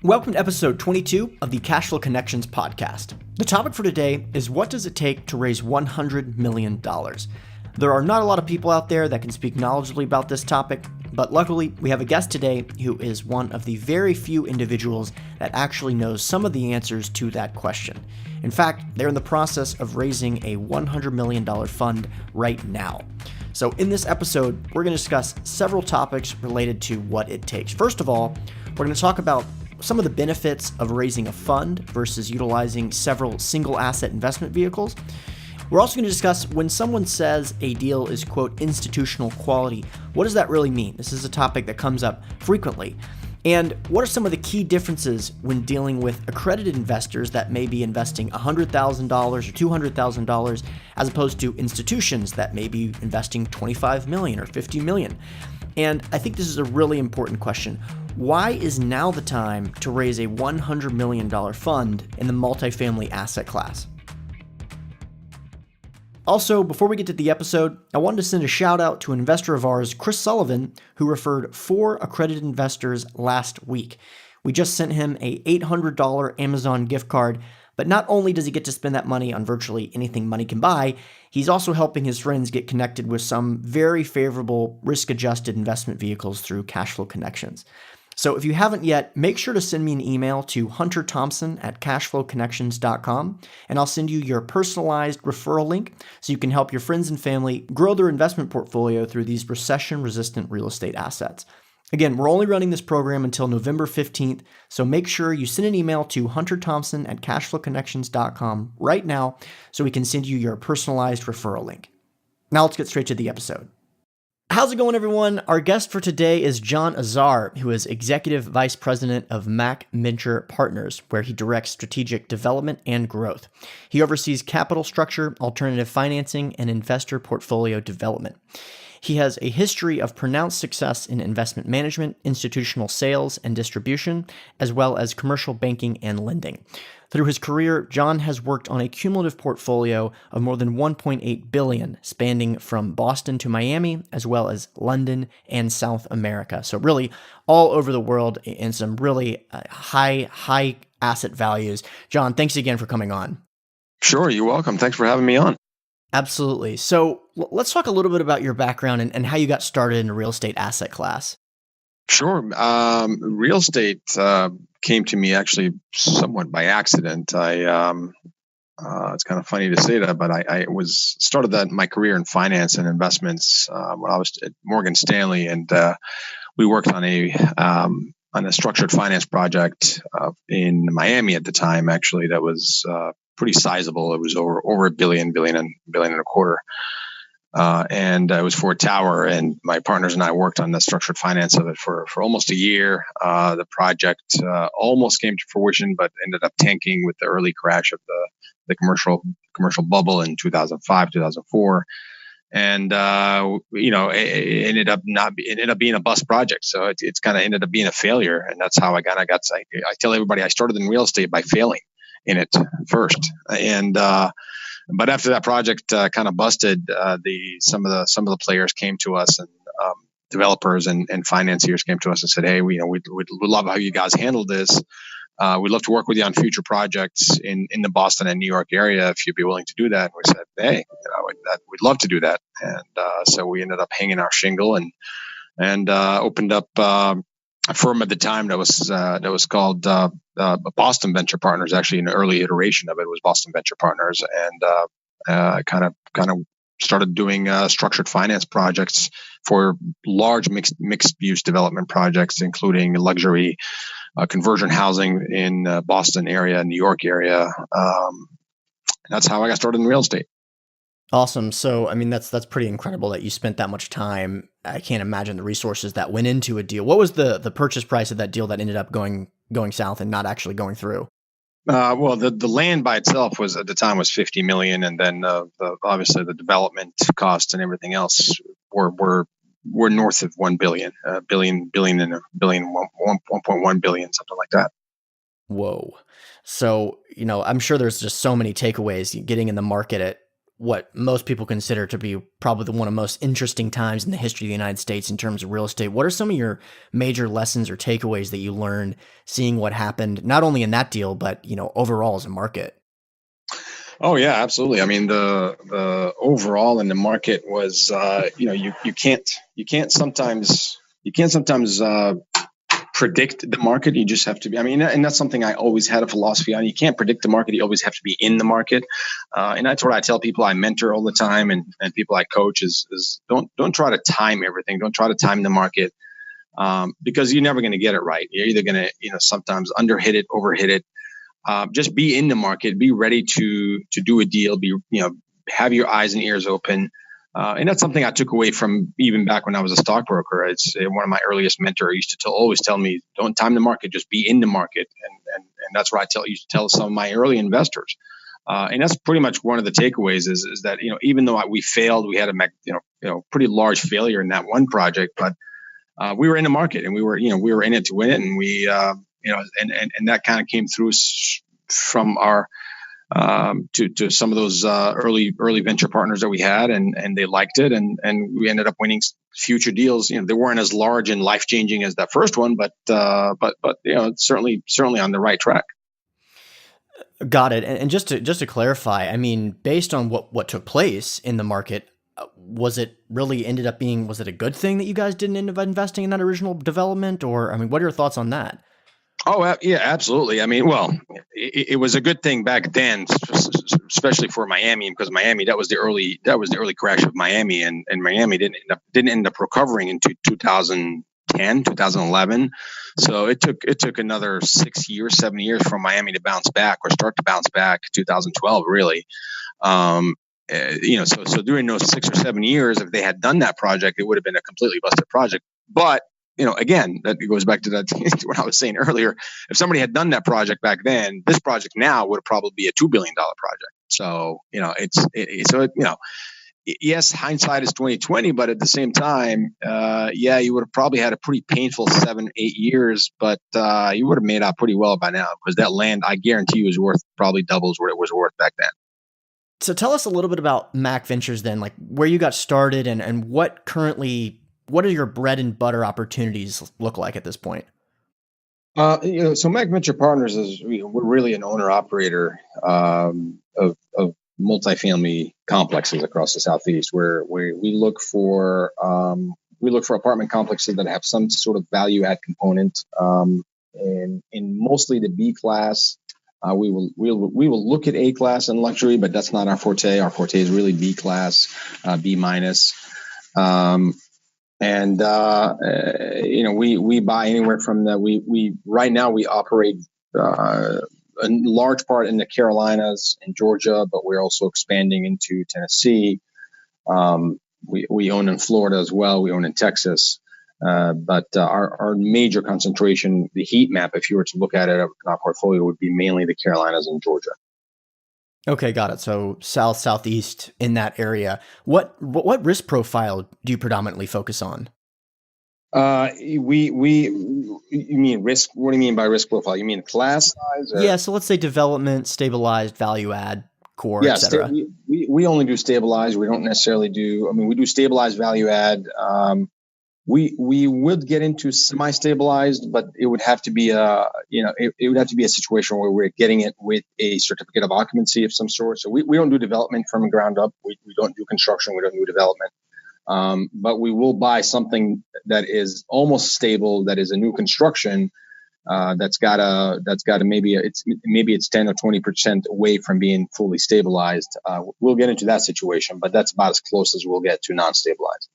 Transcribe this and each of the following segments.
Welcome to episode 22 of the Cashflow Connections podcast. The topic for today is what does it take to raise $100 million? There are not a lot of people out there that can speak knowledgeably about this topic, but luckily we have a guest today who is one of the very few individuals that actually knows some of the answers to that question. In fact, they're in the process of raising a $100 million fund right now. So in this episode, we're going to discuss several topics related to what it takes. First of all, we're going to talk about some of the benefits of raising a fund versus utilizing several single asset investment vehicles. We're also going to discuss when someone says a deal is, quote, institutional quality, what does that really mean? This is a topic that comes up frequently. And what are some of the key differences when dealing with accredited investors that may be investing $100,000 or $200,000 as opposed to institutions that may be investing $25 million or $50 million? And I think this is a really important question. Why is now the time to raise a $100 million fund in the multifamily asset class? Also, before we get to the episode, I wanted to send a shout out to an investor of ours, Chris Sullivan, who referred 4 accredited investors last week. We just sent him a $800 Amazon gift card, but not only does he get to spend that money on virtually anything money can buy, he's also helping his friends get connected with some very favorable risk-adjusted investment vehicles through Cashflow Connections. So if you haven't yet, make sure to send me an email to hunterthompson@cashflowconnections.com, and I'll send you your personalized referral link so you can help your friends and family grow their investment portfolio through these recession-resistant real estate assets. Again, we're only running this program until November 15th, so make sure you send an email to hunterthompson@cashflowconnections.com right now so we can send you your personalized referral link. Now let's get straight to the episode. How's it going, everyone? Our guest for today is John Azar, who is Executive Vice President of MACC Venture Partners, where he directs strategic development and growth. He oversees capital structure, alternative financing, and investor portfolio development. He has a history of pronounced success in investment management, institutional sales and distribution, as well as commercial banking and lending. Through his career, John has worked on a cumulative portfolio of more than $1.8 billion, spanning from Boston to Miami, as well as London and South America. So really all over the world in some really high asset values. John, thanks again for coming on. Sure, you're welcome. Thanks for having me on. Absolutely. So let's talk a little bit about your background and how you got started in the real estate asset class. Sure. Real estate came to me actually somewhat by accident. It's kind of funny to say that, but I started my career in finance and investments when I was at Morgan Stanley, and we worked on a structured finance project in Miami at the time. Actually, that was pretty sizable. It was over $1 billion and a quarter. And it was for a tower, and my partners and I worked on the structured finance of it for almost a year. The project almost came to fruition, but ended up tanking with the early crash of the commercial bubble in 2005, 2004. And it ended up being a bust project. So it's kind of ended up being a failure, and that's how I tell everybody I started in real estate by failing in it first, and but after that project kind of busted, some of the players came to us, and developers and financiers came to us and said, "Hey, we'd love how you guys handled this. We'd love to work with you on future projects in the Boston and New York area if you'd be willing to do that." And we said, "Hey, we'd love to do that." And so we ended up hanging our shingle and opened up a firm at the time that was called Boston Venture Partners. Actually, an early iteration of it was Boston Venture Partners, and kind of started doing structured finance projects for large mixed use development projects, including luxury conversion housing in Boston area, New York area. That's how I got started in real estate. Awesome. So, I mean, that's pretty incredible that you spent that much time. I can't imagine the resources that went into a deal. What was the purchase price of that deal that ended up going south and not actually going through? Well, the land by itself was at the time was $50 million, and then obviously the development costs and everything else were north of $1 billion, $1.1 billion, something like that. Whoa. So, I'm sure there's just so many takeaways getting in the market at what most people consider to be probably one of the most interesting times in the history of the United States in terms of real estate. What are some of your major lessons or takeaways that you learned seeing what happened, not only in that deal, but, overall as a market? Oh yeah, absolutely. I mean, the overall in the market was, you can't sometimes predict the market. You just have to be. I mean, and that's something I always had a philosophy on. You can't predict the market. You always have to be in the market, and that's what I tell people I mentor all the time, and people I coach is don't try to time everything. Don't try to time the market, because you're never going to get it right. You're either going to sometimes underhit it, overhit it. Just be in the market, be ready to do a deal, have your eyes and ears open. And that's something I took away from even back when I was a stockbroker. It's one of my earliest mentors used to always tell me, don't time the market, just be in the market. And that's what used to tell some of my early investors. And that's pretty much one of the takeaways is that, even though we failed, we had a pretty large failure in that one project, but we were in the market and we were in it to win it. And we, and that kind of came through from our, to some of those early venture partners that we had, and they liked it, and we ended up winning future deals. They weren't as large and life changing as that first one, but certainly on the right track. Got it. And just to clarify, I mean, based on what took place in the market, was it a good thing that you guys didn't end up investing in that original development, or I mean, what are your thoughts on that? Oh, yeah, absolutely. I mean, well, it was a good thing back then, especially for Miami, because Miami, that was the early crash of Miami, and Miami didn't end up recovering into 2010, 2011. So it took another 7 years for Miami to bounce back or start to bounce back. 2012, really. So during those 6 or 7 years, if they had done that project, it would have been a completely busted project. But again, that goes back to that what I was saying earlier. If somebody had done that project back then, this project now would probably be a $2 billion project. So, yes, hindsight is 2020, but at the same time, you would have probably had a pretty painful 7-8 years, but you would have made out pretty well by now, because that land, I guarantee you, is worth probably doubles what it was worth back then. So tell us a little bit about MACC Ventures then, like where you got started and what are your bread and butter opportunities look like at this point? So MACC Venture Partners we're really an owner operator of multifamily complexes across the Southeast, where we look for apartment complexes that have some sort of value add component, and in mostly the B class. We will look at A class and luxury, but that's not our forte. Our forte is really B class, B minus. And we buy anywhere from that. We right now we operate a large part in the Carolinas and Georgia, but we're also expanding into Tennessee. We own in Florida as well. We own in Texas. But our major concentration, the heat map, if you were to look at it in our portfolio, would be mainly the Carolinas and Georgia. Okay, got it. So southeast in that area. What risk profile do you predominantly focus on? You mean risk? What do you mean by risk profile? You mean class size? Or? Yeah. So let's say development, stabilized, value add, core, etc. We only do stabilized. We don't necessarily do. I mean, we do stabilized, value add. We would get into semi-stabilized, but it would have to be it would have to be a situation where we're getting it with a certificate of occupancy of some sort. So we don't do development from the ground up. We don't do construction. We don't do development. But we will buy something that is almost stable, that is a new construction, that's got a maybe it's 10 or 20% away from being fully stabilized. We'll get into that situation, but that's about as close as we'll get to non-stabilized.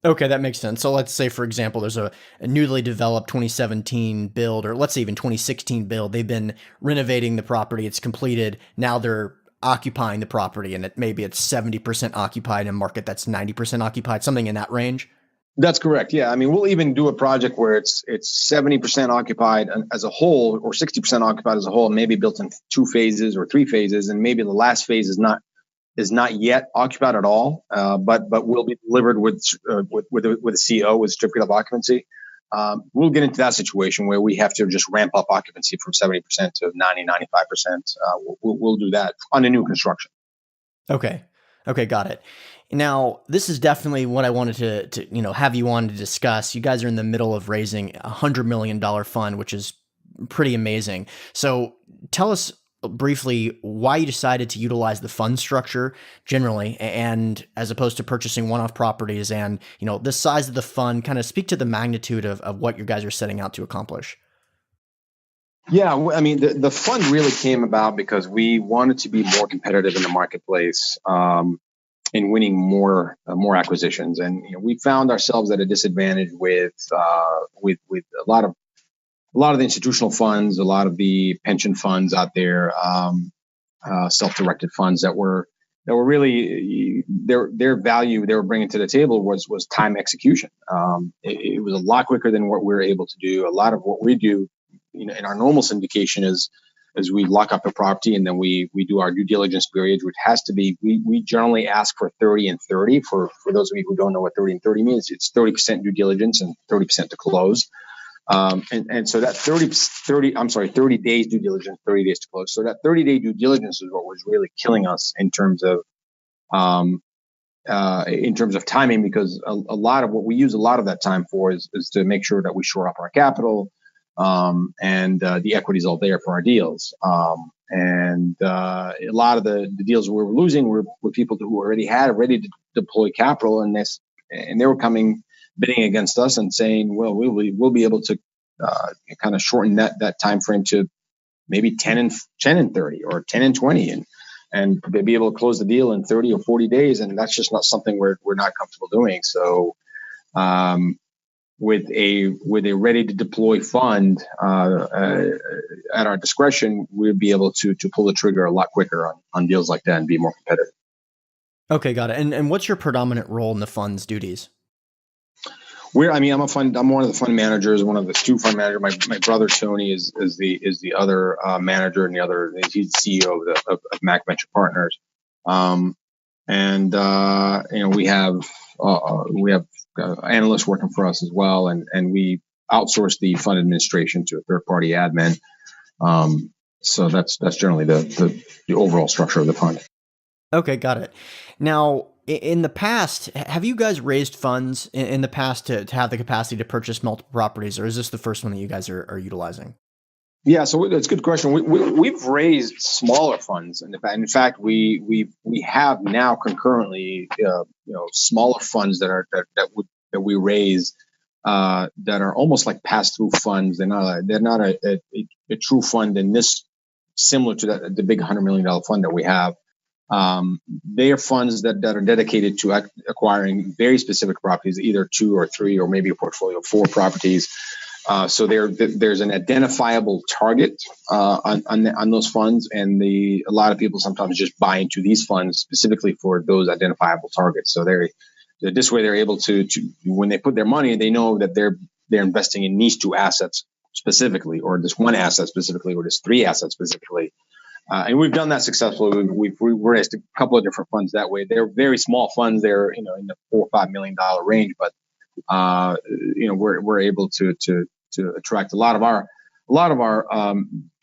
Okay, that makes sense. So let's say, for example, there's a newly developed 2017 build, or let's say even 2016 build. They've been renovating the property. It's completed. Now they're occupying the property, and maybe it's 70% occupied in a market that's 90% occupied, something in that range. That's correct. Yeah. I mean, we'll even do a project where it's 70% occupied as a whole, or 60% occupied as a whole, maybe built in 2 phases or 3 phases. And maybe the last phase is not yet occupied at all, but will be delivered with a CO, with certificate of occupancy. We'll get into that situation where we have to just ramp up occupancy from 70% to 90, 95%. We'll do that on a new construction. Okay. Okay, got it. Now, this is definitely what I wanted to have you on to discuss. You guys are in the middle of raising $100 million fund, which is pretty amazing. So, tell us briefly why you decided to utilize the fund structure generally, and as opposed to purchasing one-off properties, and the size of the fund. Kind of speak to the magnitude of what you guys are setting out to accomplish. Yeah, I mean, the fund really came about because we wanted to be more competitive in the marketplace, in winning more acquisitions, and we found ourselves at a disadvantage with a lot of the institutional funds, a lot of the pension funds out there, self-directed funds that were really their value they were bringing to the table was time execution. It was a lot quicker than what we were able to do. A lot of what we do in our normal syndication is we lock up a property and then we do our due diligence period, which has to be, we generally ask for 30 and 30. For those of you who don't know what 30 and 30 means, it's 30% due diligence and 30% to close. And so that 30 days due diligence, 30 days to close. So that 30-day due diligence is what was really killing us in terms of timing, because a lot of what we use a lot of that time for is to make sure that we shore up our capital, and the equity is all there for our deals. And a lot of the deals we were losing were people who already had ready to deploy capital, and they were coming bidding against us and saying, well, we'll be able to kind of shorten that time frame to maybe 10 and 30 or 10 and 20 and be able to close the deal in 30 or 40 days. And that's just not something we're not comfortable doing. So with a ready to deploy fund at our discretion, we'd be able to pull the trigger a lot quicker on deals like that and be more competitive. Okay, got it. And what's your predominant role in the fund's duties? I'm one of the fund managers, one of the two fund managers. My brother Tony is the other manager, and he's the CEO of MACC Venture Partners. We have analysts working for us as well, and we outsource the fund administration to a third party admin. So that's generally the overall structure of the fund. Okay, got it. Now, in the past, have you guys raised funds in the past to have the capacity to purchase multiple properties, or is this the first one that you guys are utilizing? Yeah, so that's a good question. We've raised smaller funds, and in fact, we have now concurrently, smaller funds that we raise that are almost like pass-through funds. They're not a true fund in this, similar to the big $100 million fund that we have. They are funds that are dedicated to acquiring very specific properties, either 2 or 3 or maybe a portfolio of 4 properties. So there's an identifiable target on those funds, and a lot of people sometimes just buy into these funds specifically for those identifiable targets. So this way they're able to when they put their money, they know that they're investing in these 2 assets specifically, or this 1 asset specifically, or this 3 assets specifically. And we've done that successfully. We've raised a couple of different funds that way. They're very small funds. They're in the $4 or $5 million range, but we're able to attract a lot of our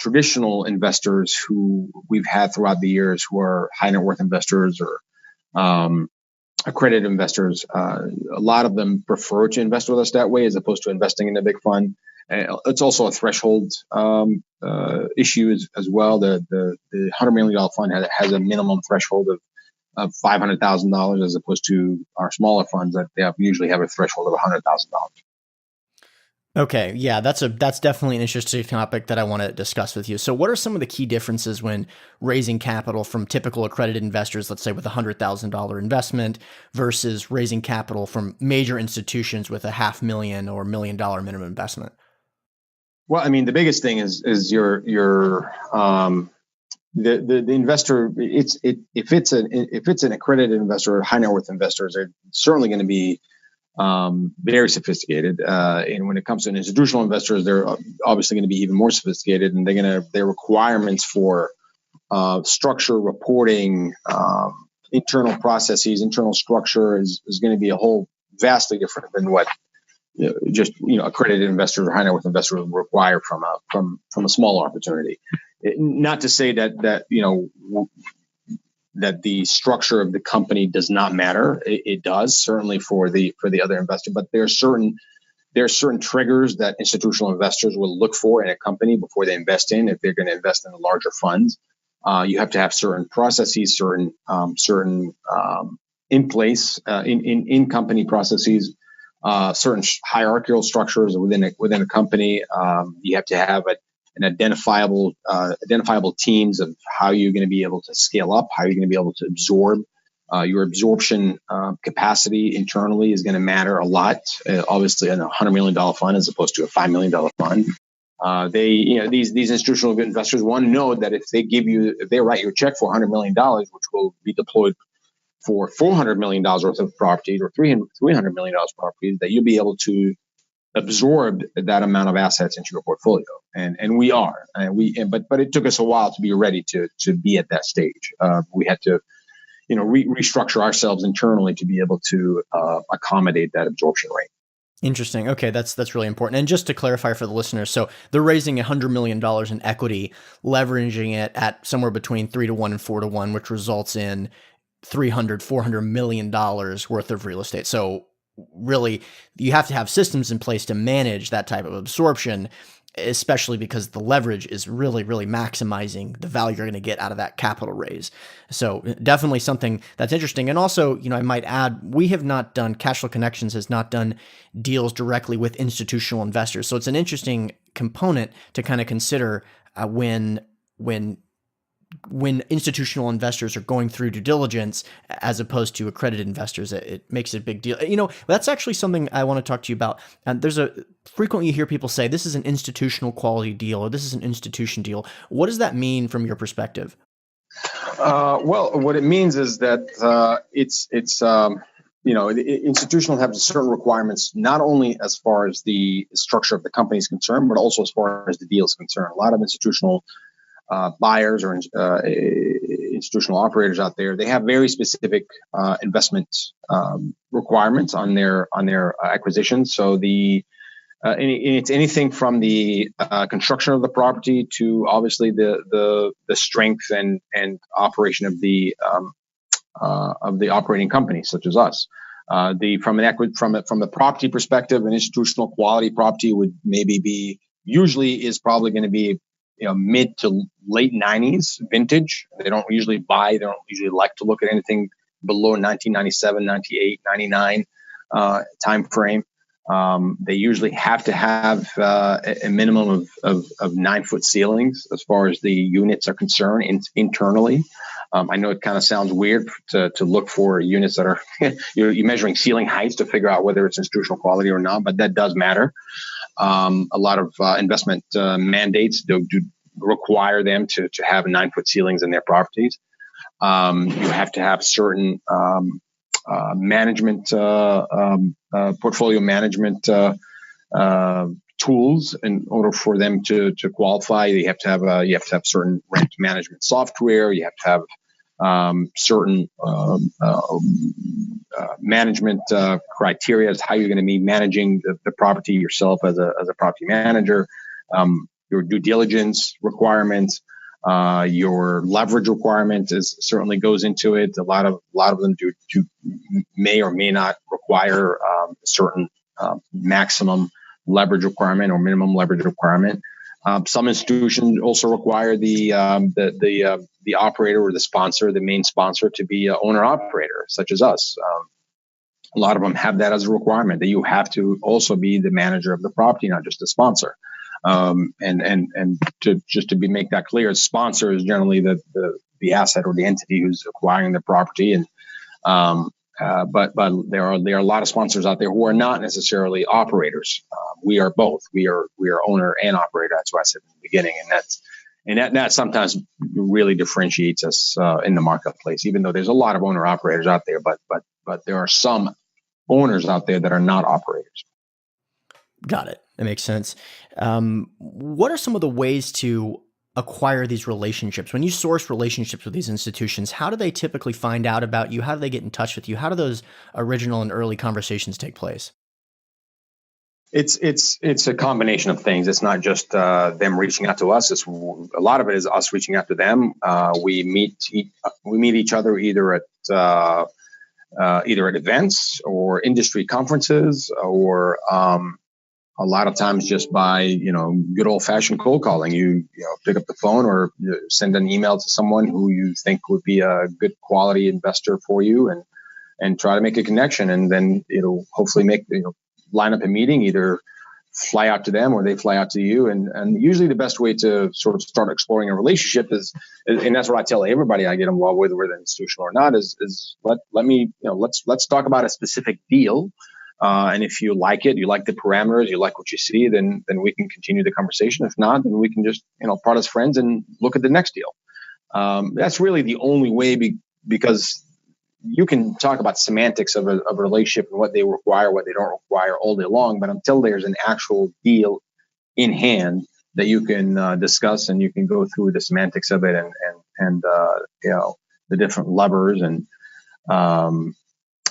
traditional investors who we've had throughout the years, who are high net worth investors or accredited investors. A lot of them prefer to invest with us that way as opposed to investing in a big fund. It's also a threshold issue as well. The $100 million fund has a minimum threshold of $500,000 as opposed to our smaller funds that usually have a threshold of $100,000. Okay, yeah, that's definitely an interesting topic that I want to discuss with you. So what are some of the key differences when raising capital from typical accredited investors, let's say with a $100,000 investment, versus raising capital from major institutions with a $500,000 or $1 million minimum investment? Well, I mean, the biggest thing is your the investor. If it's an accredited investor or high net worth investors, they're certainly going to be very sophisticated. And when it comes to institutional investors, they're obviously going to be even more sophisticated, and their requirements for structure, reporting, internal processes, internal structure is going to be a whole vastly different than what accredited investors or high net worth investors require from a smaller opportunity. Not to say that that the structure of the company does not matter. It does, certainly for the other investor, but there are certain triggers that institutional investors will look for in a company before they invest in. If they're going to invest in a larger funds, you have to have certain processes, certain in place in company processes, certain hierarchical structures within a company. You have to have an identifiable teams of how you're going to be able to scale up, how you're going to be able to absorb. Your absorption capacity internally is going to matter a lot. Obviously, in a $100 million fund as opposed to a $5 million fund. These institutional investors want to know that if they write you a check for $100 million, which will be deployed for $400 million worth of properties or $300 million properties, that you'll be able to absorb that amount of assets into your portfolio. And we are. But it took us a while to be ready to be at that stage. We had to restructure ourselves internally to be able to accommodate that absorption rate. Interesting. Okay, that's really important. And just to clarify for the listeners, so they're raising $100 million in equity, leveraging it at somewhere between 3-to-1 and 4-to-1, which results in $400 million worth of real estate. So really, you have to have systems in place to manage that type of absorption, especially because the leverage is really, really maximizing the value you're going to get out of that capital raise. So definitely something that's interesting. And also, I might add, we have not done, Cashflow Connections has not done deals directly with institutional investors. So it's an interesting component to kind of consider when institutional investors are going through due diligence as opposed to accredited investors. It makes it a big deal. That's actually something I want to talk to you about. And frequently you hear people say this is an institutional quality deal or this is an institution deal. What does that mean from your perspective? Well, what it means is that institutional have certain requirements, not only as far as the structure of the company is concerned, but also as far as the deal is concerned. A lot of institutional buyers or institutional operators out there, they have very specific investment requirements on their acquisitions. So it's anything from the construction of the property to obviously the strength and operation of the operating company, such as us. From the property perspective, an institutional quality property would usually is probably going to be mid to late 90s vintage. They don't usually like to look at anything below 1997, 98, 99 time frame. They usually have to have a minimum of 9-foot ceilings as far as the units are concerned internally. I know it kind of sounds weird to look for units that are you're measuring ceiling heights to figure out whether it's institutional quality or not, but that does matter. A lot of investment mandates do require them to have 9-foot ceilings in their properties. You have to have certain management, portfolio management tools in order for them to qualify. You have to have certain rent management software. You have to have certain management criteria as how you're going to be managing the property yourself as a property manager. Your due diligence requirements, your leverage requirements certainly goes into it. A lot of them may or may not require certain maximum leverage requirement or minimum leverage requirement. Some institutions also require the operator or the sponsor, the main sponsor, to be an owner operator, such as us. A lot of them have that as a requirement, that you have to also be the manager of the property, not just the sponsor. And to make that clear, sponsor is generally the asset or the entity who's acquiring the property, and but there are a lot of sponsors out there who are not necessarily operators. We are both. We are owner and operator. That's what I said in the beginning, and that sometimes really differentiates us in the marketplace. Even though there's a lot of owner operators out there, but there are some owners out there that are not operators. Got it. That makes sense. What are some of the ways to acquire these relationships? When you source relationships with these institutions, how do they typically find out about you? How do they get in touch with you? How do those original and early conversations take place? It's a combination of things. It's not just them reaching out to us. It's a lot of it is us reaching out to them. We meet each other either at events or industry conferences, or a lot of times just by good old fashioned cold calling. You pick up the phone or send an email to someone who you think would be a good quality investor for you, and try to make a connection, and then hopefully line up a meeting, either fly out to them or they fly out to you. And usually the best way to sort of start exploring a relationship is, and that's what I tell everybody I get involved with, whether institutional or not, is let's talk about a specific deal. And if you like it, you like the parameters, you like what you see, then we can continue the conversation. If not, then we can just part as friends and look at the next deal. That's really the only way, because you can talk about semantics of a relationship and what they require, what they don't require all day long. But until there's an actual deal in hand that you can discuss, and you can go through the semantics of it and the different levers and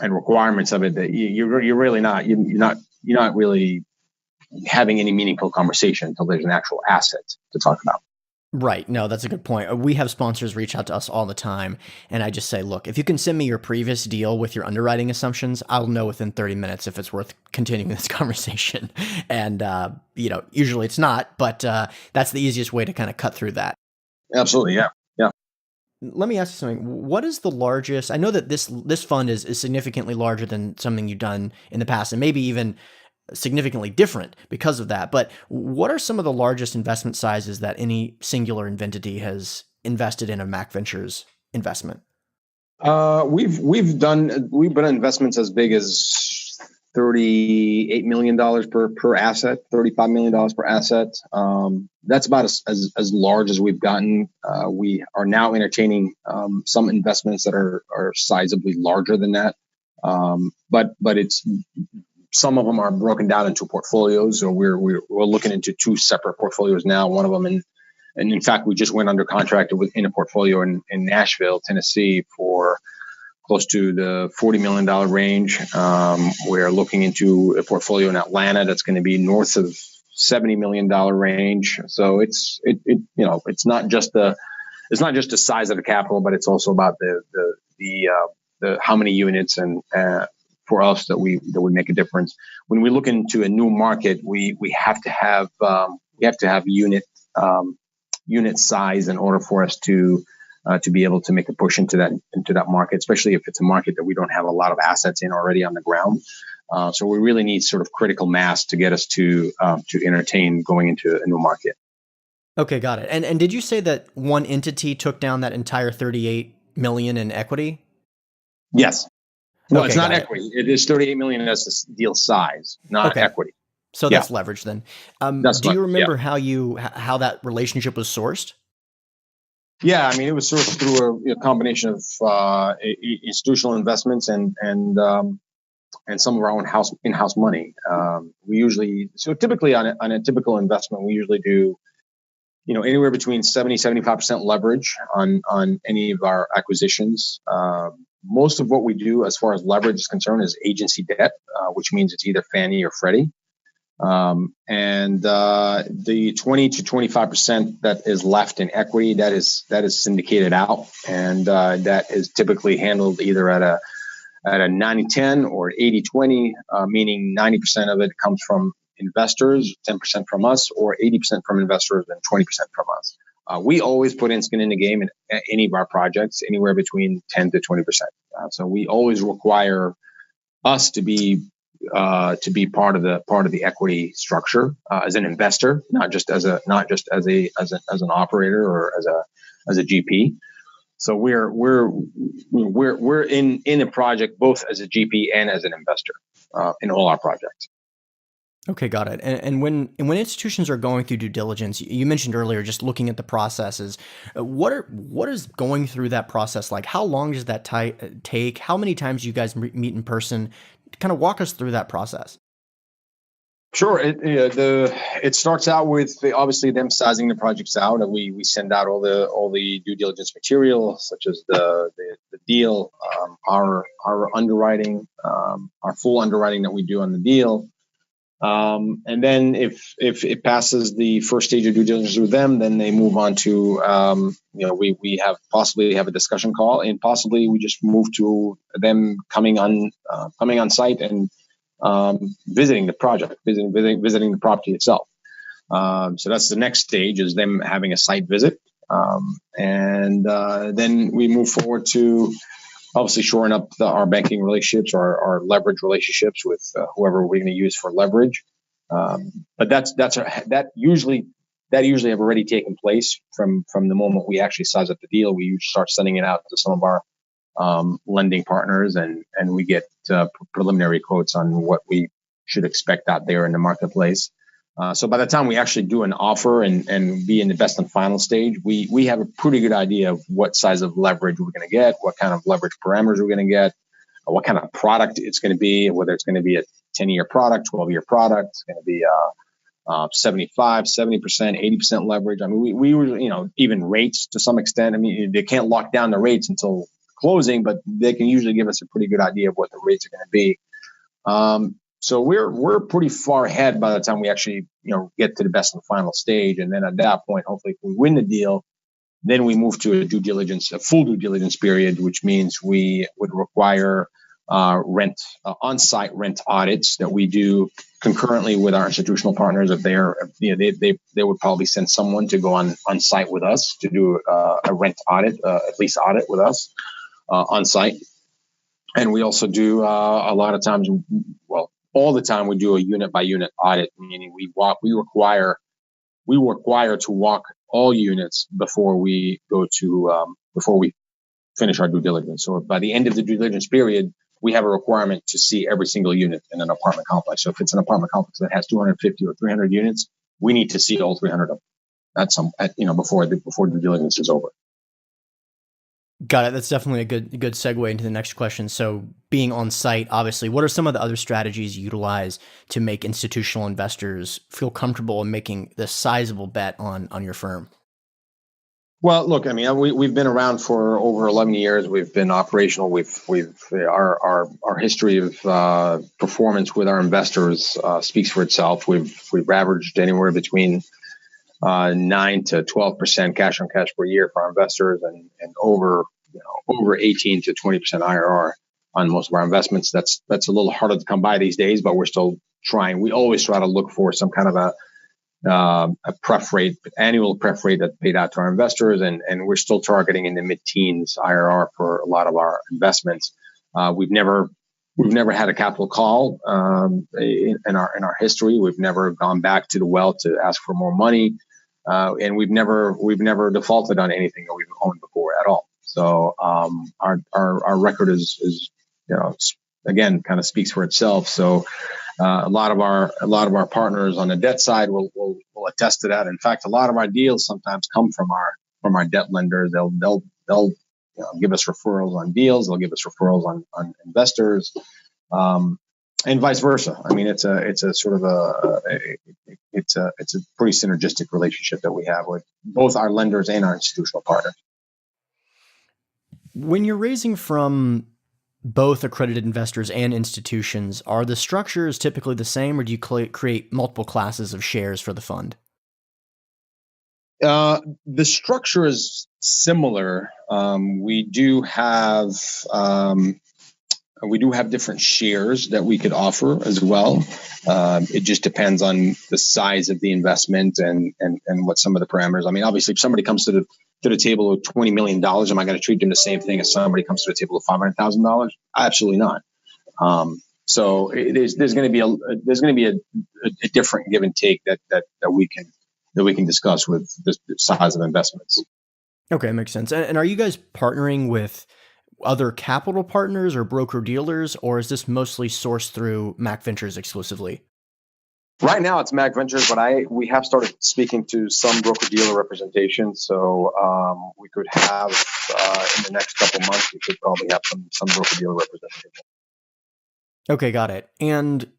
requirements of it, that you're really not really having any meaningful conversation until there's an actual asset to talk about. Right. No, that's a good point. We have sponsors reach out to us all the time, and I just say, look, if you can send me your previous deal with your underwriting assumptions, I'll know within 30 minutes if it's worth continuing this conversation. And, usually it's not, but that's the easiest way to kind of cut through that. Absolutely. Yeah. Yeah. Let me ask you something. What is the largest? I know that this fund is significantly larger than something you've done in the past, and maybe even significantly different because of that. But what are some of the largest investment sizes that any singular entity has invested in a MACC Ventures investment? We've done investments as big as $38 million per asset, $35 million per asset. That's about as large as we've gotten. We are now entertaining some investments that are sizably larger than that. But it's, some of them are broken down into portfolios, so we're looking into two separate portfolios now. One of them, and in fact, we just went under contract in a portfolio in Nashville, Tennessee, for close to the $40 million range. We're looking into a portfolio in Atlanta that's going to be north of $70 million range. So it's not just the size of the capital, but it's also about the how many units and for us that would make a difference. When we look into a new market, we have to have unit size in order for us to be able to make a push into that market, especially if it's a market that we don't have a lot of assets in already on the ground. So we really need sort of critical mass to get us to entertain going into a new market. Okay, got it. And did you say that one entity took down that entire $38 million in equity? Yes. No, okay, it's not equity. It is $38 million as the deal size, not equity. So that's leverage then. Do you remember how that relationship was sourced? Yeah, I mean, it was sourced through a combination of institutional investments and some of our own in-house money. Typically on a typical investment, we usually do anywhere between 70-75% leverage on any of our acquisitions. Most of what we do as far as leverage is concerned is agency debt, which means it's either Fannie or Freddie. And the 20 to 25% that is left in equity, that is syndicated out, and that is typically handled either at a 90-10 or 80-20, meaning 90% of it comes from investors, 10% from us, or 80% from investors and 20% from us. We always put in skin in the game in any of our projects, anywhere between 10 to 20%. So we always require us to be part of the equity structure as an investor, not just as an operator or as a GP. So we're in a project both as a GP and as an investor in all our projects. Okay, got it. And when institutions are going through due diligence, you mentioned earlier just looking at the processes. What is going through that process like? How long does that take? How many times do you guys meet in person? Kind of walk us through that process. Sure. It starts out with obviously them sizing the projects out, and we send out all the due diligence material, such as the deal, our underwriting, our full underwriting that we do on the deal. And then if it passes the first stage of due diligence with them, then they move on to we possibly have a discussion call, and possibly we just move to them coming on site and visiting the project, visiting the property itself. So that's the next stage, is them having a site visit, and then we move forward to obviously shoring up our banking relationships, our leverage relationships with whoever we're going to use for leverage. But that usually have already taken place from the moment we actually size up the deal. We usually start sending it out to some of our lending partners, and we get preliminary quotes on what we should expect out there in the marketplace. So by the time we actually do an offer and be in the best and final stage, we have a pretty good idea of what size of leverage we're going to get, what kind of leverage parameters we're going to get, what kind of product it's going to be, whether it's going to be a 10-year product, 12-year product, it's going to be 75, 70%, 80% leverage. I mean, we even rates to some extent. I mean, they can't lock down the rates until closing, but they can usually give us a pretty good idea of what the rates are going to be. So we're pretty far ahead by the time we actually get to the best and final stage, and then at that point, hopefully, if we win the deal, then we move to a full due diligence period, which means we would require on-site rent audits that we do concurrently with our institutional partners. If they would probably send someone to go on site with us to do a rent audit, at least audit with us on site, and we also do a lot of times, all the time, we do a unit by unit audit, meaning we require to walk all units before we finish our due diligence. So by the end of the due diligence period, we have a requirement to see every single unit in an apartment complex. So if it's an apartment complex that has 250 or 300 units, we need to see all 300 of them before due diligence is over. Got it. That's definitely a good segue into the next question. So being on site, obviously, what are some of the other strategies you utilize to make institutional investors feel comfortable in making this sizable bet on your firm? Well, look, I mean, we've been around for over 11 years. We've been operational. Our history of performance with our investors speaks for itself. We've averaged anywhere between 9 to 12% cash on cash per year for our investors, and over 18 to 20% IRR on most of our investments. That's a little harder to come by these days, but we're still trying. We always try to look for some kind of a annual pref rate that's paid out to our investors, and we're still targeting in the mid-teens IRR for a lot of our investments. We've never had a capital call in our history. We've never gone back to the well to ask for more money. And we've never defaulted on anything that we've owned before at all. So our record is again kind of speaks for itself. So a lot of our partners on the debt side will attest to that. In fact, a lot of our deals sometimes come from our debt lenders. They'll give us referrals on deals. They'll give us referrals on investors. And vice versa. I mean, it's a pretty synergistic relationship that we have with both our lenders and our institutional partners. When you're raising from both accredited investors and institutions, are the structures typically the same, or do you create multiple classes of shares for the fund? The structure is similar. We do have different shares that we could offer as well. It just depends on the size of the investment and what some of the parameters. I mean, obviously, if somebody comes to the table with $20 million, am I going to treat them the same thing as somebody comes to the table with $500,000? Absolutely not. So there's going to be a different give and take that we can discuss with the size of investments. Okay, makes sense. And are you guys partnering with other capital partners or broker dealers, or is this mostly sourced through MACC Ventures exclusively? Right now, it's MACC Ventures, but we have started speaking to some broker dealer representation. So we could have in the next couple months, we could probably have some broker dealer representation. Okay, got it. And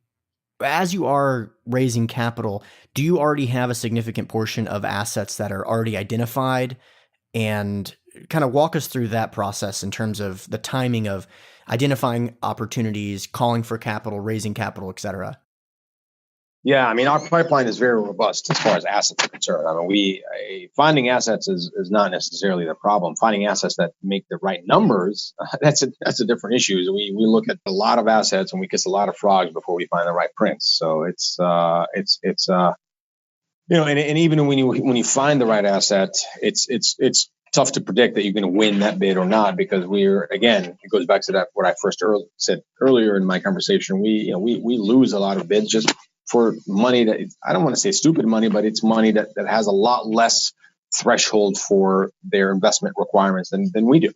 as you are raising capital, do you already have a significant portion of assets that are already identified? And kind of walk us through that process in terms of the timing of identifying opportunities, calling for capital, raising capital, et cetera. Yeah, I mean, our pipeline is very robust as far as assets are concerned. I mean, finding assets is not necessarily the problem. Finding assets that make the right numbers, that's a different issue. We look at a lot of assets and we kiss a lot of frogs before we find the right prince. So and even when you find the right asset, it's tough to predict that you're going to win that bid or not, because it goes back to that what I said earlier in my conversation. We lose a lot of bids just for money that, I don't want to say stupid money, but it's money that has a lot less threshold for their investment requirements than we do.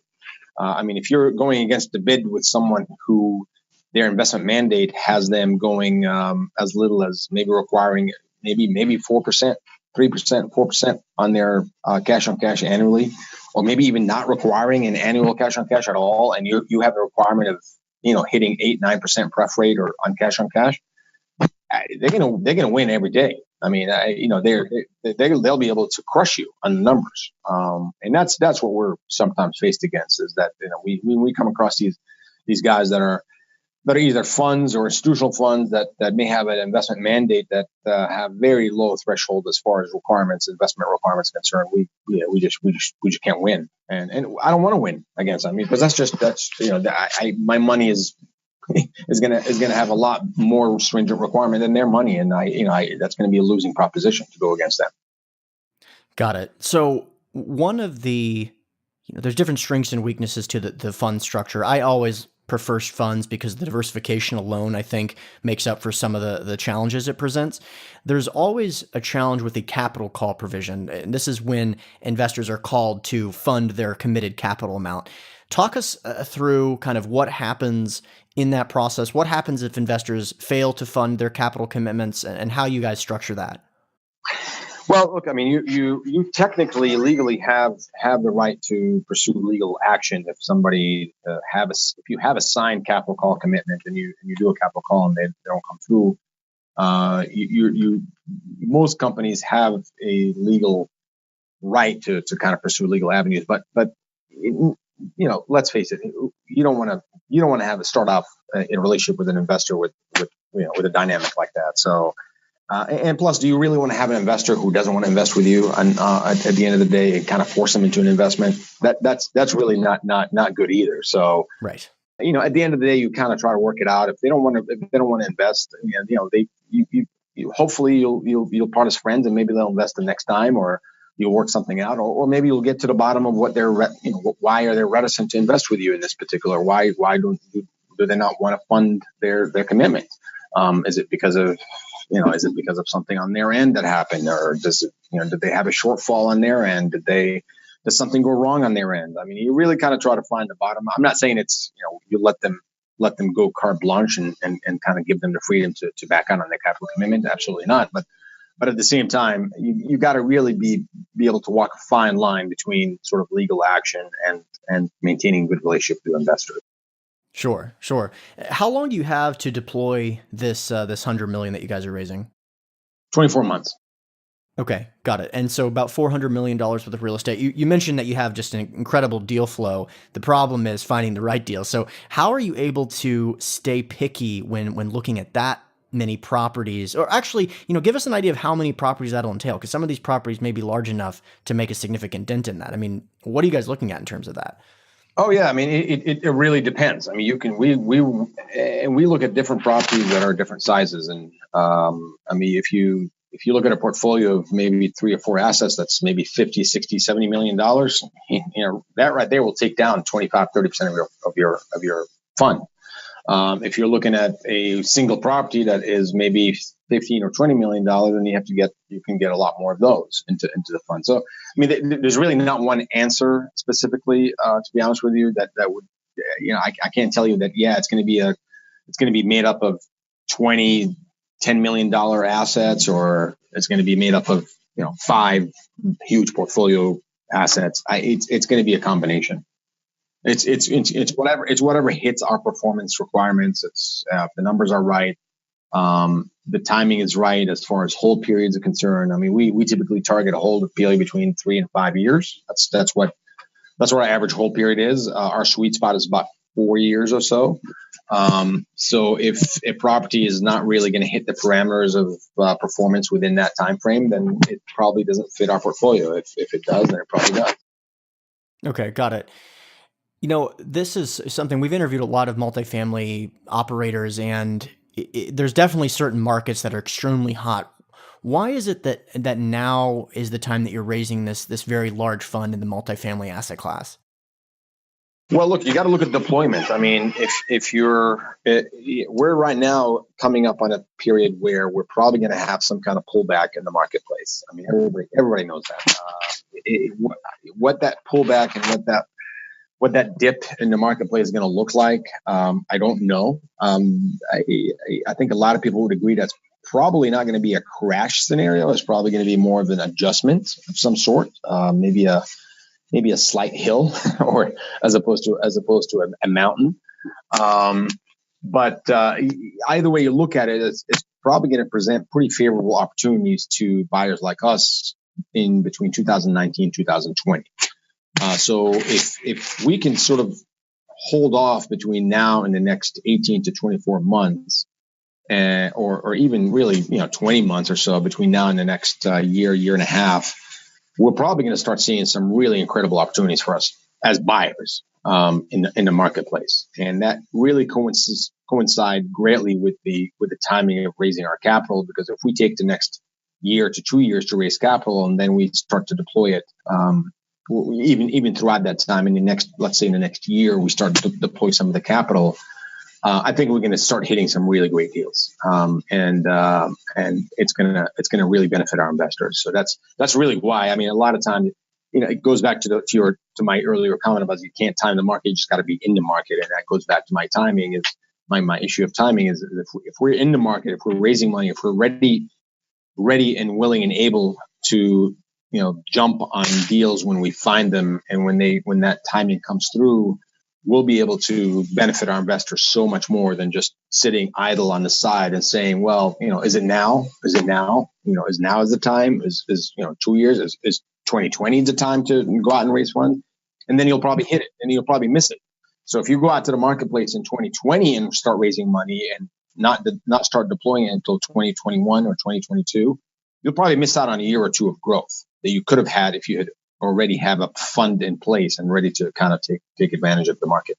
I mean, if you're going against the bid with someone who their investment mandate has them going as little as maybe requiring maybe 4%, 3%, 4% on their cash on cash annually, or maybe even not requiring an annual cash on cash at all, and you have a requirement of hitting 8-9% pref rate or on cash, they're gonna win every day. I mean, they'll be able to crush you on the numbers, and that's what we're sometimes faced against, is that we come across these guys that are either funds or institutional funds that may have an investment mandate that have very low threshold as far as investment requirements are concerned. We just can't win, and I don't want to win against them, because my money is gonna have a lot more stringent requirement than their money, and that's going to be a losing proposition to go against them. Got it. So one of the, there's different strengths and weaknesses to the fund structure. I always prefer funds because the diversification alone, I think, makes up for some of the challenges it presents. There's always a challenge with the capital call provision, and this is when investors are called to fund their committed capital amount. Talk us through kind of what happens in that process. What happens if investors fail to fund their capital commitments, and how you guys structure that? Well, look, I mean, you technically legally have the right to pursue legal action if somebody if you have a signed capital call commitment and you do a capital call and they don't come through. Most companies have a legal right to kind of pursue legal avenues, but let's face it, you don't want to start off in a relationship with an investor with a dynamic like that. So. And plus, do you really want to have an investor who doesn't want to invest with you at the end of the day and kind of force them into an investment? That's really not good either. So, right. At the end of the day, you kind of try to work it out. If they don't want to invest, hopefully you'll part as friends, and maybe they'll invest the next time, or you'll work something out, or maybe you'll get to the bottom of what why are they reticent to invest with you in this particular? Why do they not want to fund their commitment? Is it because of something on their end that happened, or did they have a shortfall on their end? Did something go wrong on their end? I mean, you really kind of try to find the bottom. I'm not saying it's, you let them go carte blanche and kind of give them the freedom to back out on their capital commitment. Absolutely not. But at the same time, you got to really be able to walk a fine line between sort of legal action and maintaining a good relationship with investors. Sure. How long do you have to deploy this $100 million that you guys are raising? 24 months. Okay, got it. And so about $400 million worth of real estate. You mentioned that you have just an incredible deal flow. The problem is finding the right deal. So how are you able to stay picky when looking at that many properties? Or actually, give us an idea of how many properties that'll entail, because some of these properties may be large enough to make a significant dent in that. I mean, what are you guys looking at in terms of that? Oh yeah, I mean it really depends. I mean, we look at different properties that are different sizes, and I mean if you look at a portfolio of maybe 3 or 4 assets that's maybe 50, 60, 70 million dollars, that right there will take down 25-30% of your fund. If you're looking at a single property that is maybe 15 or 20 million dollars, then you can get a lot more of those into the fund. So, I mean, there's really not one answer specifically, to be honest with you, that would, I can't tell you that, it's going to be made up of 20, $10 million assets, or it's going to be made up of, 5 huge portfolio assets. It's going to be a combination. It's whatever hits our performance requirements. It's if the numbers are right, the timing is right as far as hold periods are concerned. I mean, we typically target a hold period between 3 and 5 years. That's what our average hold period is. Our sweet spot is about 4 years or so. So if a property is not really going to hit the parameters of performance within that time frame, then it probably doesn't fit our portfolio. If it does, then it probably does. Okay, got it. This is something we've interviewed a lot of multifamily operators, and there's definitely certain markets that are extremely hot. Why is it that now is the time that you're raising this very large fund in the multifamily asset class? Well, look, you got to look at deployment. I mean, if we're right now coming up on a period where we're probably going to have some kind of pullback in the marketplace. I mean, everybody knows that. What that pullback and what that dip in the marketplace is going to look like, I don't know. I think a lot of people would agree that's probably not going to be a crash scenario. It's probably going to be more of an adjustment of some sort, maybe a slight hill, or as opposed to a mountain. But either way you look at it, it's probably going to present pretty favorable opportunities to buyers like us in between 2019 and 2020. So if we can sort of hold off between now and the next 18 to 24 months, or even really 20 months or so between now and the next year and a half, we're probably going to start seeing some really incredible opportunities for us as buyers in the marketplace, and that really coincide greatly with the timing of raising our capital. Because if we take the next year to 2 years to raise capital, and then we start to deploy it, even throughout that time, let's say in the next year, we start to deploy some of the capital. I think we're going to start hitting some really great deals, and it's gonna really benefit our investors. So that's really why. I mean, a lot of times, it goes back to my earlier comment about you can't time the market; you just got to be in the market, and that goes back to my timing. Is my issue of timing is if we're in the market, if we're raising money, if we're ready and willing and able to jump on deals when we find them, and when that timing comes through, we'll be able to benefit our investors so much more than just sitting idle on the side and saying, well, is it now? Is it now? Is now is the time? Is 2 years? Is 2020 the time to go out and raise funds? And then you'll probably hit it, and you'll probably miss it. So if you go out to the marketplace in 2020 and start raising money and not start deploying it until 2021 or 2022, you'll probably miss out on a year or two of growth that you could have had if you had already have a fund in place and ready to kind of take advantage of the market.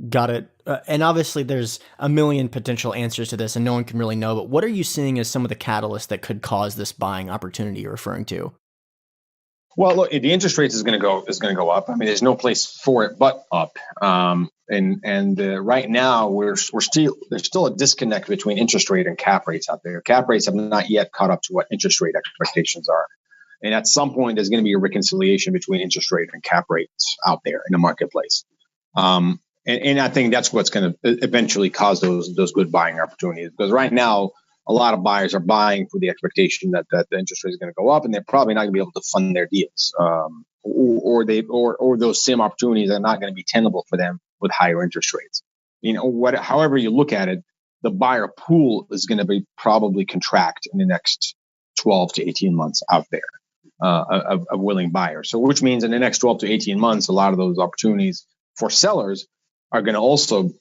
Got it. And obviously there's a million potential answers to this and no one can really know, but what are you seeing as some of the catalysts that could cause this buying opportunity you're referring to? Well, look, the interest rates is going to go up. I mean, there's no place for it but up. And right now there's still a disconnect between interest rate and cap rates out there. Cap rates have not yet caught up to what interest rate expectations are. And at some point, there's going to be a reconciliation between interest rate and cap rates out there in the marketplace. And I think that's what's going to eventually cause those good buying opportunities. Because right now, a lot of buyers are buying for the expectation that the interest rate is going to go up, and they're probably not going to be able to fund their deals, or those same opportunities are not going to be tenable for them with higher interest rates. However you look at it, the buyer pool is going to be probably contract in the next 12 to 18 months out there. Of willing buyers. So which means in the next 12 to 18 months, a lot of those opportunities for sellers are going to also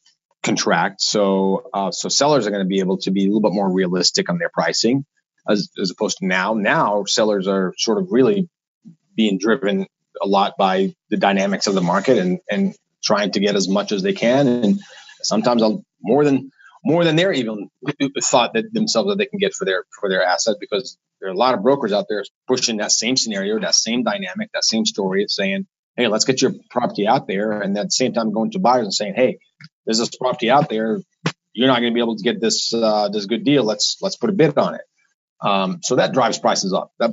contract. So sellers are going to be able to be a little bit more realistic on their pricing as opposed to now. Now sellers are sort of really being driven a lot by the dynamics of the market and trying to get as much as they can. And sometimes more than they're even thought that themselves that they can get for their asset, because there are a lot of brokers out there pushing that same scenario, that same dynamic, that same story of saying, hey, let's get your property out there. And at the same time going to buyers and saying, hey, there's this property out there. You're not going to be able to get this good deal. Let's put a bid on it. So that drives prices up. That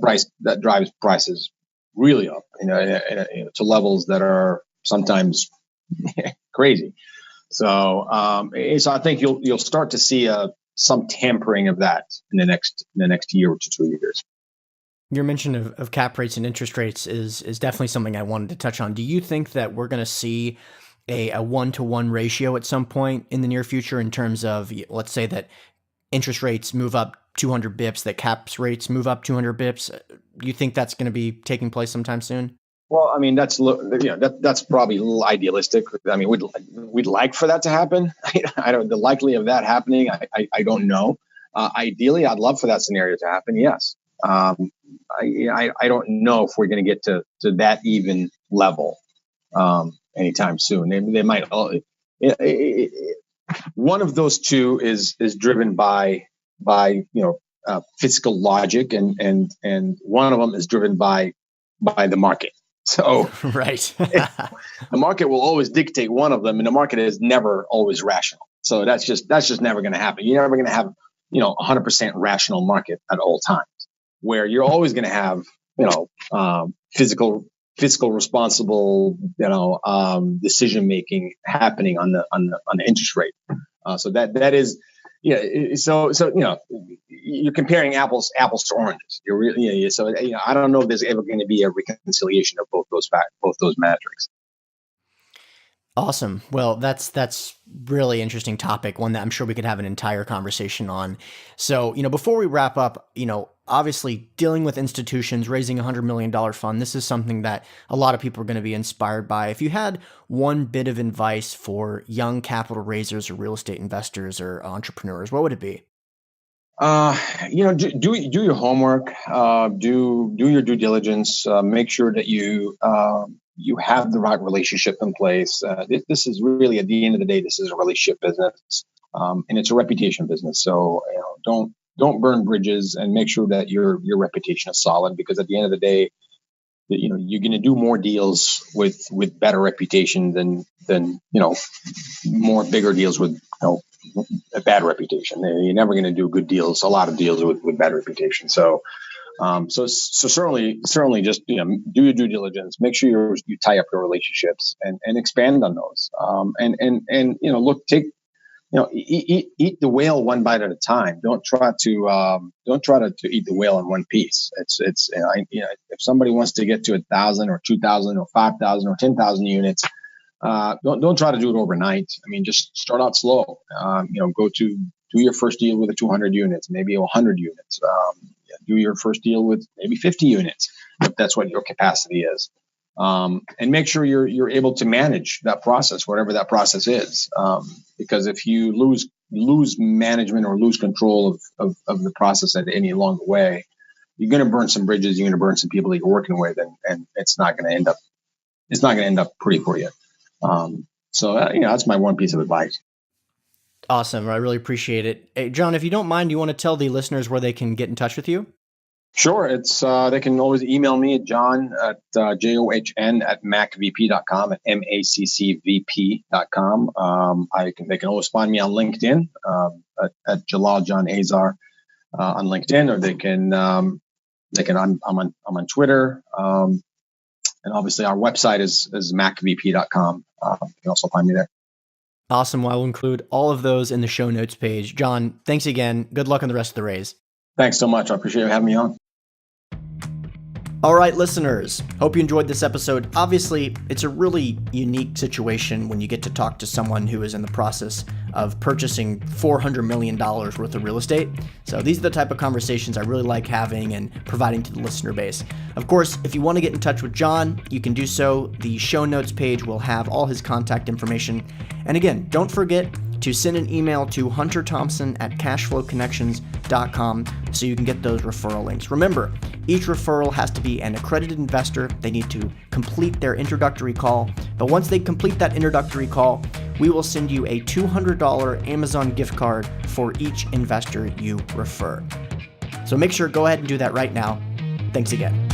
drives prices really up, to levels that are sometimes crazy. So I think you'll start to see some tampering of that in the next year to 2 years. Your mention of cap rates and interest rates is definitely something I wanted to touch on. Do you think that we're going to see a 1-to-1 ratio at some point in the near future in terms of, let's say that interest rates move up 200 bips, that caps rates move up 200 bips? Do you think that's going to be taking place sometime soon? Well, I mean, that's probably a little idealistic. I mean, we'd like for that to happen. I don't. The likelihood of that happening, I don't know. Ideally, I'd love for that scenario to happen. Yes. I don't know if we're going to get to that even level anytime soon. They might. One of those two is driven by physical logic, and one of them is driven by the market. So right. The market will always dictate one of them, and the market is never always rational. So that's just never going to happen. You're never going to have 100% rational market at all times, where you're always going to have fiscal responsible decision making happening on the interest rate. So that is. Yeah, so you're comparing apples to oranges. You're really I don't know if there's ever going to be a reconciliation of both those metrics. Awesome. Well, that's really interesting topic, one that I'm sure we could have an entire conversation on. So, before we wrap up, obviously dealing with institutions, raising $100 million fund, this is something that a lot of people are going to be inspired by. If you had one bit of advice for young capital raisers or real estate investors or entrepreneurs, what would it be? Do your homework, do your due diligence, make sure that you have the right relationship in place. This is really, at the end of the day, this is a relationship business, and it's a reputation business. So don't burn bridges, and make sure that your reputation is solid, because at the end of the day, you're going to do more deals with better reputation than more bigger deals with a bad reputation. You're never going to do a lot of deals with bad reputation. So certainly just do your due diligence. Make sure you tie up your relationships and expand on those. Eat the whale one bite at a time. Don't try to eat the whale in one piece. If somebody wants to get to 1,000 or 2,000 or 5,000 or 10,000 units, don't try to do it overnight. I mean, just start out slow. Go to do your first deal with 200 units, maybe 100 units. Do your first deal with maybe 50 units, if that's what your capacity is. And make sure you're able to manage that process, whatever that process is. Because if you lose management or lose control of the process at any along the way, you're going to burn some bridges. You're going to burn some people that you're working with, and it's not going to end up pretty for you. That's my one piece of advice. Awesome. I really appreciate it. Hey, John, if you don't mind, you want to tell the listeners where they can get in touch with you? Sure. It's they can always email me at John at JOHN at MACCVP.com, at MACCVP.com. They can always find me on LinkedIn at Jalal John Azar on LinkedIn, or I'm on Twitter, and obviously our website is MACCVP.com. You can also find me there. Awesome. Well, I will include all of those in the show notes page. John, thanks again. Good luck on the rest of the raise. Thanks so much. I appreciate you having me on. All right, listeners, hope you enjoyed this episode. Obviously, it's a really unique situation when you get to talk to someone who is in the process of purchasing $400 million worth of real estate. So these are the type of conversations I really like having and providing to the listener base. Of course, if you want to get in touch with John, you can do so. The show notes page will have all his contact information. And again, don't forget to send an email to hunterthompson@cashflowconnections.com so you can get those referral links. Remember, each referral has to be an accredited investor. They need to complete their introductory call. But once they complete that introductory call, we will send you a $200 Amazon gift card for each investor you refer. So make sure to go ahead and do that right now. Thanks again.